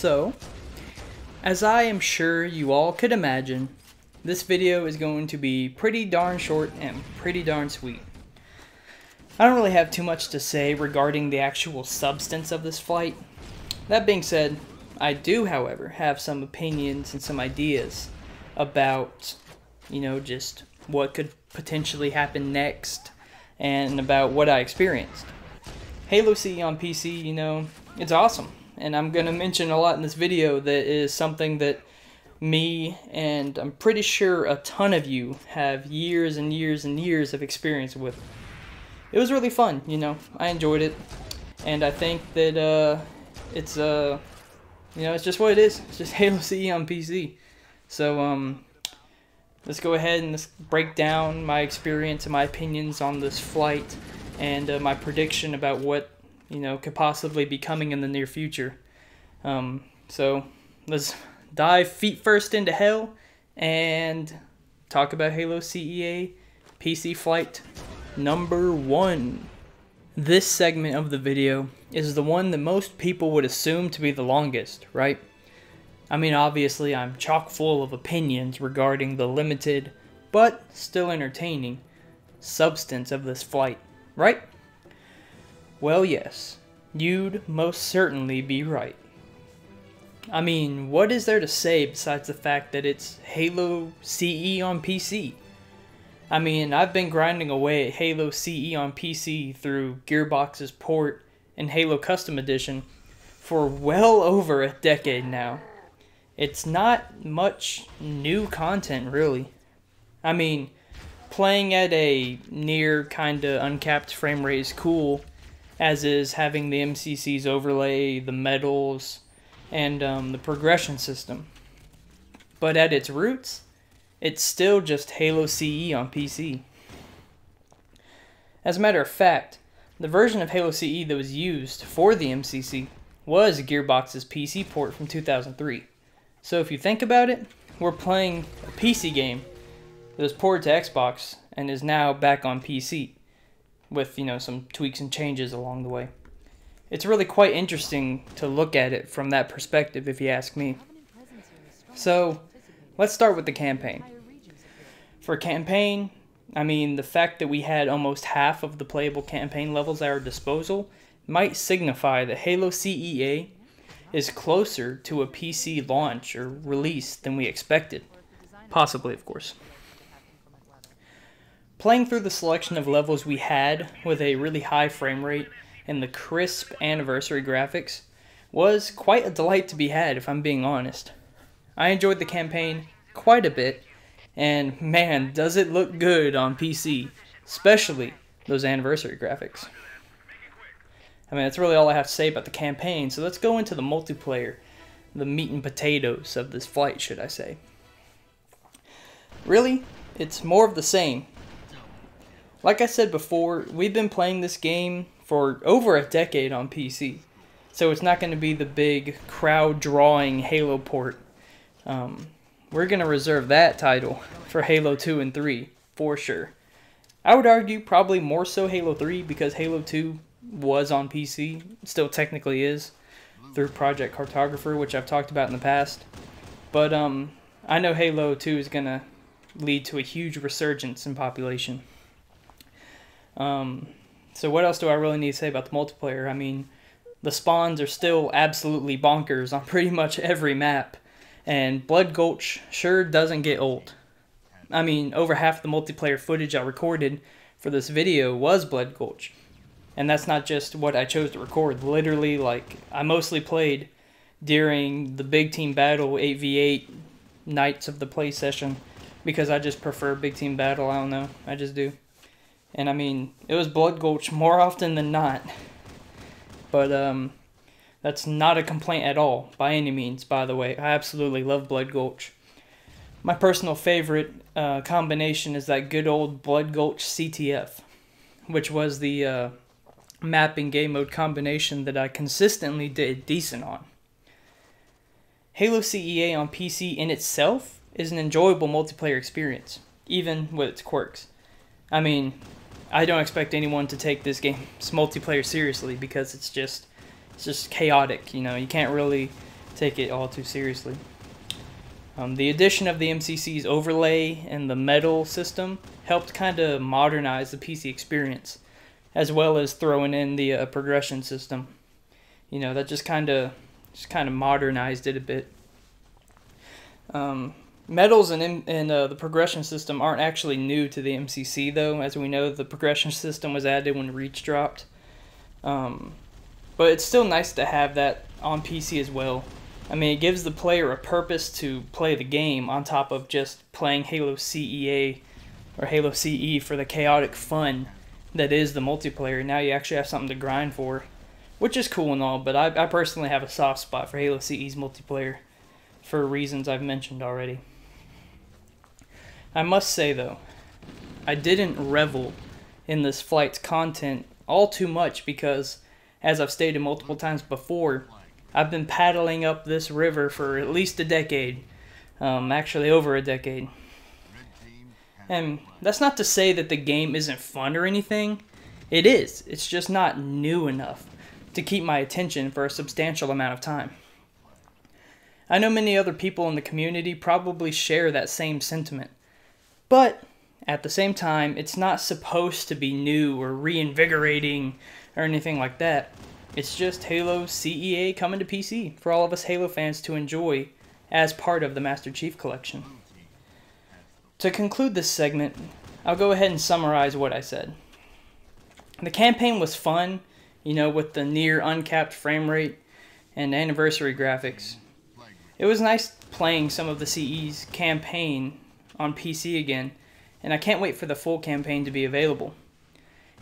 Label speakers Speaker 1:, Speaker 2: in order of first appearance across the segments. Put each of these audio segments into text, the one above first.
Speaker 1: So, as I am sure you all could imagine, this video is going to be pretty darn short and pretty darn sweet. I don't really have too much to say regarding the actual substance of this flight. That being said, I do, however, have some opinions and some ideas about, just what could potentially happen next and about what I experienced. Halo CE on PC, it's awesome. And I'm going to mention a lot in this video that is something that me and I'm pretty sure a ton of you have years and years and years of experience with. It was really fun, I enjoyed it. And I think that it's it's just what it is. It's just Halo CE on PC. So let's go ahead and let's break down my experience and my opinions on this flight and my prediction about what could possibly be coming in the near future. So let's dive feet first into hell and talk about Halo CEA PC flight number 1. This segment of the video is the one that most people would assume to be the longest, right? I mean, obviously I'm chock full of opinions regarding the limited, but still entertaining, substance of this flight, right? Well, yes, you'd most certainly be right. I mean, what is there to say besides the fact that it's Halo CE on PC? I mean, I've been grinding away at Halo CE on PC through Gearbox's port and Halo Custom Edition for well over a decade now. It's not much new content, really. I mean, playing at a near kinda uncapped frame rate is cool, as is having the MCC's overlay, the medals, and the progression system. But at its roots, it's still just Halo CE on PC. As a matter of fact, the version of Halo CE that was used for the MCC was Gearbox's PC port from 2003. So if you think about it, we're playing a PC game that was ported to Xbox and is now back on PC with, some tweaks and changes along the way. It's really quite interesting to look at it from that perspective, if you ask me. So, let's start with the campaign. For campaign, I mean, the fact that we had almost half of the playable campaign levels at our disposal might signify that Halo CEA is closer to a PC launch or release than we expected. Possibly, of course. Playing through the selection of levels we had with a really high frame rate and the crisp anniversary graphics was quite a delight to be had, if I'm being honest. I enjoyed the campaign quite a bit, and man, does it look good on PC, especially those anniversary graphics. I mean, that's really all I have to say about the campaign, so let's go into the multiplayer, the meat and potatoes of this flight, should I say. Really, it's more of the same. Like I said before, we've been playing this game for over a decade on PC, so it's not going to be the big crowd-drawing Halo port. We're going to reserve that title for Halo 2 and 3, for sure. I would argue probably more so Halo 3 because Halo 2 was on PC, still technically is, through Project Cartographer, which I've talked about in the past. But I know Halo 2 is going to lead to a huge resurgence in population. So what else do I really need to say about the multiplayer? I mean, the spawns are still absolutely bonkers on pretty much every map. And Blood Gulch sure doesn't get old. I mean, over half the multiplayer footage I recorded for this video was Blood Gulch. And that's not just what I chose to record. Literally, I mostly played during the big team battle 8v8 nights of the play session. Because I just prefer big team battle, I don't know. I just do. And I mean, it was Blood Gulch more often than not. But, that's not a complaint at all, by any means, by the way. I absolutely love Blood Gulch. My personal favorite combination is that good old Blood Gulch CTF, which was the map and game mode combination that I consistently did decent on. Halo CEA on PC in itself is an enjoyable multiplayer experience, even with its quirks. I mean, I don't expect anyone to take this game's multiplayer seriously because it's just chaotic, you know. You can't really take it all too seriously. The addition of the MCC's overlay and the medal system helped kind of modernize the PC experience, as well as throwing in the progression system. You know, that just kind of modernized it a bit. Medals and the progression system aren't actually new to the MCC, though. As we know, the progression system was added when Reach dropped. But it's still nice to have that on PC as well. I mean, it gives the player a purpose to play the game on top of just playing Halo CEA or Halo CE for the chaotic fun that is the multiplayer. Now you actually have something to grind for, which is cool and all, but I personally have a soft spot for Halo CE's multiplayer for reasons I've mentioned already. I must say, though, I didn't revel in this flight's content all too much because, as I've stated multiple times before, I've been paddling up this river for at least a decade, actually over a decade. And that's not to say that the game isn't fun or anything. It is. It's just not new enough to keep my attention for a substantial amount of time. I know many other people in the community probably share that same sentiment, but at the same time, it's not supposed to be new or reinvigorating or anything like that. It's just Halo CEA coming to PC for all of us Halo fans to enjoy as part of the Master Chief Collection. To conclude this segment, I'll go ahead and summarize what I said. The campaign was fun, you know, with the near uncapped frame rate and anniversary graphics. It was nice playing some of the CE's campaign on PC again, and I can't wait for the full campaign to be available.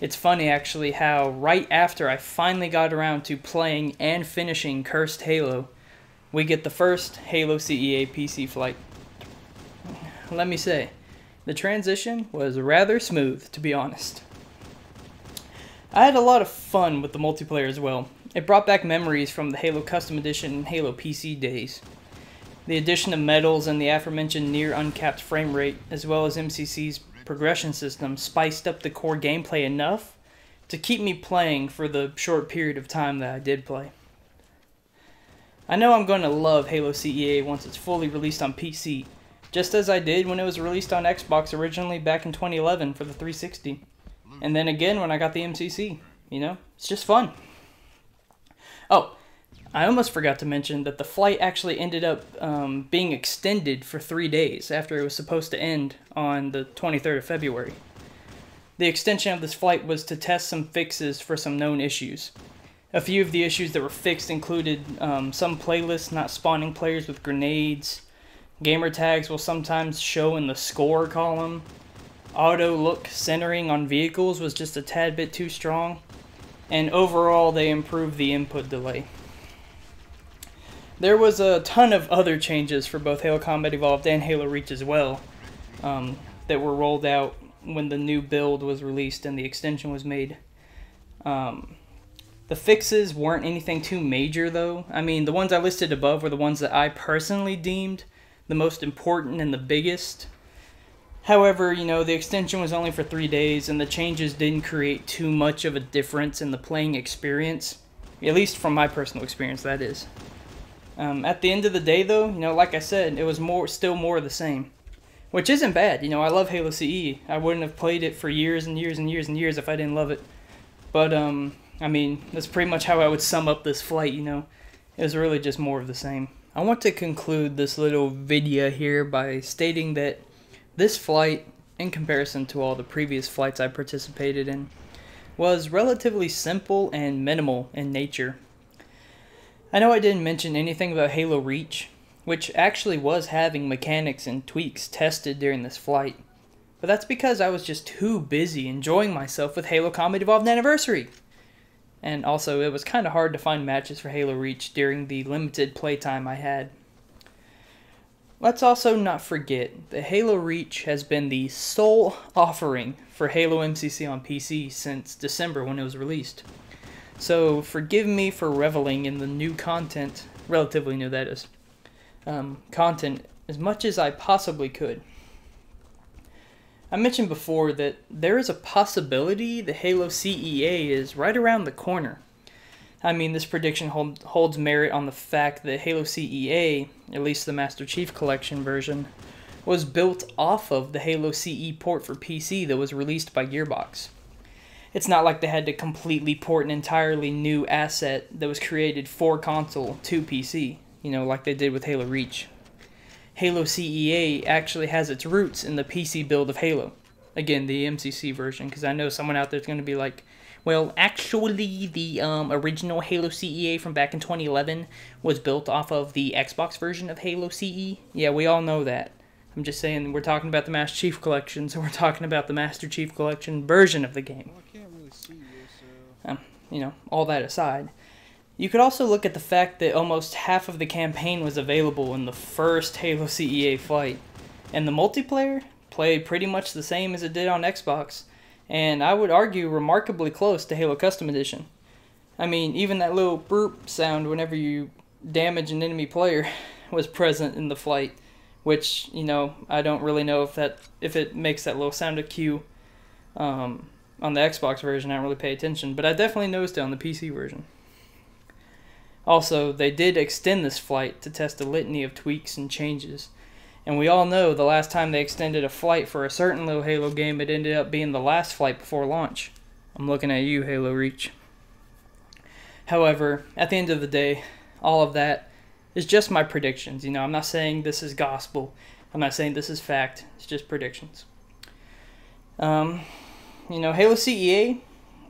Speaker 1: It's funny actually how right after I finally got around to playing and finishing Cursed Halo, we get the first Halo CEA PC flight. Let me say, the transition was rather smooth, to be honest. I had a lot of fun with the multiplayer as well. It brought back memories from the Halo Custom Edition and Halo PC days. The addition of medals and the aforementioned near uncapped frame rate, as well as MCC's progression system, spiced up the core gameplay enough to keep me playing for the short period of time that I did play. I know I'm going to love Halo CEA once it's fully released on PC, just as I did when it was released on Xbox originally back in 2011 for the 360. And then again when I got the MCC. You know, it's just fun. Oh, I almost forgot to mention that the flight actually ended up being extended for 3 days after it was supposed to end on the 23rd of February. The extension of this flight was to test some fixes for some known issues. A few of the issues that were fixed included some playlists not spawning players with grenades, gamer tags will sometimes show in the score column, auto look centering on vehicles was just a tad bit too strong, and overall they improved the input delay. There was a ton of other changes for both Halo Combat Evolved and Halo Reach as well that were rolled out when the new build was released and the extension was made. The fixes weren't anything too major though. I mean, the ones I listed above were the ones that I personally deemed the most important and the biggest. However, you know, the extension was only for 3 days and the changes didn't create too much of a difference in the playing experience. At least from my personal experience, that is. At the end of the day, though, you know, like I said, it was still more of the same. Which isn't bad, you know, I love Halo CE. I wouldn't have played it for years and years and years and years if I didn't love it. But, I mean, that's pretty much how I would sum up this flight, you know. It was really just more of the same. I want to conclude this little video here by stating that this flight, in comparison to all the previous flights I participated in, was relatively simple and minimal in nature. I know I didn't mention anything about Halo Reach, which actually was having mechanics and tweaks tested during this flight, but that's because I was just too busy enjoying myself with Halo Combat Evolved Anniversary. And also, it was kind of hard to find matches for Halo Reach during the limited playtime I had. Let's also not forget that Halo Reach has been the sole offering for Halo MCC on PC since December when it was released. So forgive me for reveling in the new content, relatively new that is, content as much as I possibly could. I mentioned before that there is a possibility that Halo CEA is right around the corner. I mean, this prediction holds merit on the fact that Halo CEA, at least the Master Chief Collection version, was built off of the Halo CE port for PC that was released by Gearbox. It's not like they had to completely port an entirely new asset that was created for console to PC, you know, like they did with Halo Reach. Halo CEA actually has its roots in the PC build of Halo. Again, the MCC version, because I know someone out there's going to be like, well, actually, the original Halo CEA from back in 2011 was built off of the Xbox version of Halo CE. Yeah, we all know that. I'm just saying, we're talking about the Master Chief Collection, so we're talking about the Master Chief Collection version of the game.
Speaker 2: Well, I can't really see you, so...
Speaker 1: You know, all that aside. You could also look at the fact that almost half of the campaign was available in the first Halo CEA flight, and the multiplayer played pretty much the same as it did on Xbox, and I would argue remarkably close to Halo Custom Edition. I mean, even that little burp sound whenever you damage an enemy player was present in the flight, which, you know, I don't really know if it makes that little sound cue on the Xbox version. I don't really pay attention, but I definitely noticed it on the PC version. Also, they did extend this flight to test a litany of tweaks and changes. And we all know the last time they extended a flight for a certain little Halo game, it ended up being the last flight before launch. I'm looking at you, Halo Reach. However, at the end of the day, all of that is just my predictions. You know, I'm not saying this is gospel. I'm not saying this is fact. It's just predictions. You know, Halo CEA,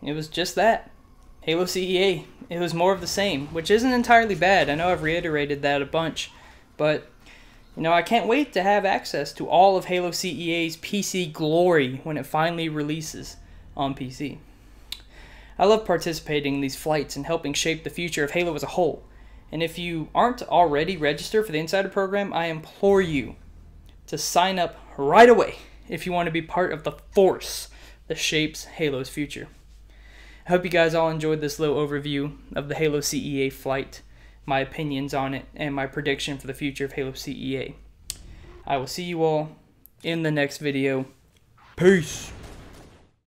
Speaker 1: it was just that. Halo CEA, it was more of the same, which isn't entirely bad. I know I've reiterated that a bunch, but you know, I can't wait to have access to all of Halo CEA's PC glory when it finally releases on PC. I love participating in these flights and helping shape the future of Halo as a whole. And if you aren't already registered for the Insider program, I implore you to sign up right away if you want to be part of the force that shapes Halo's future. I hope you guys all enjoyed this little overview of the Halo CEA flight, my opinions on it, and my prediction for the future of Halo CEA. I will see you all in the next video. Peace!